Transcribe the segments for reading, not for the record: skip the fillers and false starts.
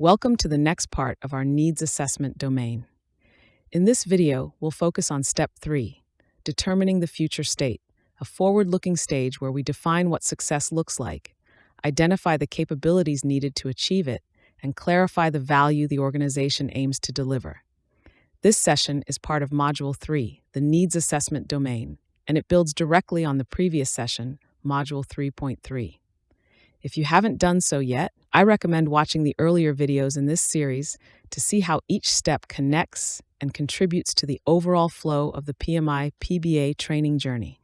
Welcome to the next part of our needs assessment domain. In this video, we'll focus on step 3, determining the future state, a forward-looking stage where we define what success looks like, identify the capabilities needed to achieve it, and clarify the value the organization aims to deliver. This session is part of Module 3, the needs assessment domain, and it builds directly on the previous session, Module 3.3. If you haven't done so yet, I recommend watching the earlier videos in this series to see how each step connects and contributes to the overall flow of the PMI-PBA training journey.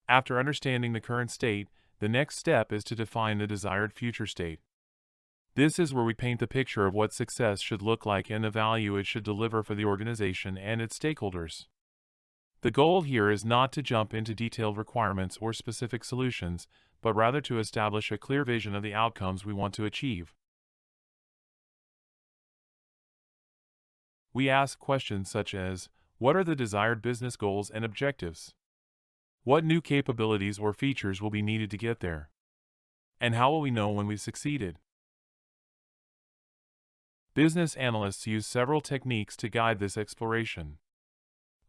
After understanding the current state, the next step is to define the desired future state. This is where we paint the picture of what success should look like and the value it should deliver for the organization and its stakeholders. The goal here is not to jump into detailed requirements or specific solutions, but rather to establish a clear vision of the outcomes we want to achieve. We ask questions such as, what are the desired business goals and objectives? What new capabilities or features will be needed to get there? And how will we know when we've succeeded? Business analysts use several techniques to guide this exploration.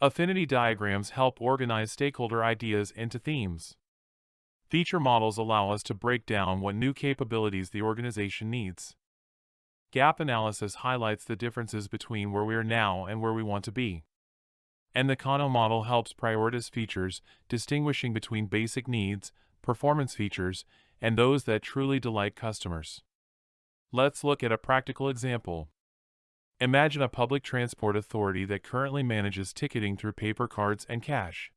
Affinity diagrams help organize stakeholder ideas into themes. Feature models allow us to break down what new capabilities the organization needs. Gap analysis highlights the differences between where we are now and where we want to be. And the Kano model helps prioritize features, distinguishing between basic needs, performance features, and those that truly delight customers. Let's look at a practical example. Imagine a public transport authority that currently manages ticketing through paper cards and cash.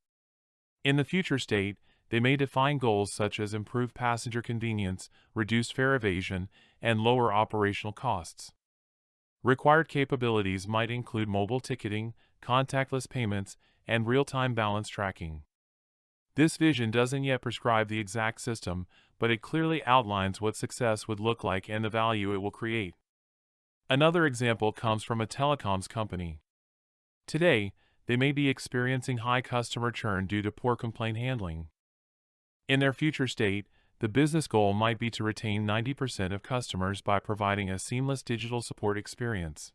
In the future state, they may define goals such as improved passenger convenience, reduced fare evasion, and lower operational costs. Required capabilities might include mobile ticketing, contactless payments, and real-time balance tracking. This vision doesn't yet prescribe the exact system, but it clearly outlines what success would look like and the value it will create. Another example comes from a telecoms company. Today, they may be experiencing high customer churn due to poor complaint handling. In their future state, the business goal might be to retain 90% of customers by providing a seamless digital support experience.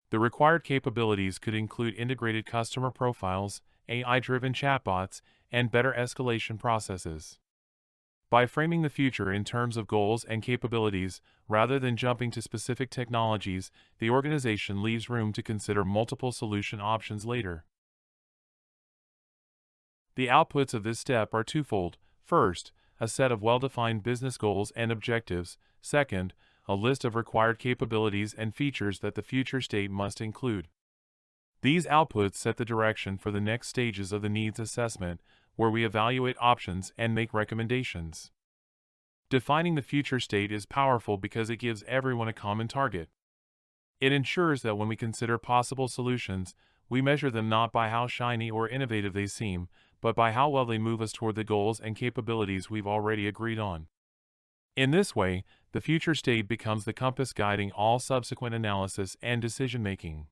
The required capabilities could include integrated customer profiles, AI-driven chatbots, and better escalation processes. By framing the future in terms of goals and capabilities, rather than jumping to specific technologies, the organization leaves room to consider multiple solution options later. The outputs of this step are twofold. First, a set of well-defined business goals and objectives. Second, a list of required capabilities and features that the future state must include. These outputs set the direction for the next stages of the needs assessment, where we evaluate options and make recommendations. Defining the future state is powerful because it gives everyone a common target. It ensures that when we consider possible solutions, we measure them not by how shiny or innovative they seem, but by how well they move us toward the goals and capabilities we've already agreed on. In this way, the future state becomes the compass guiding all subsequent analysis and decision-making.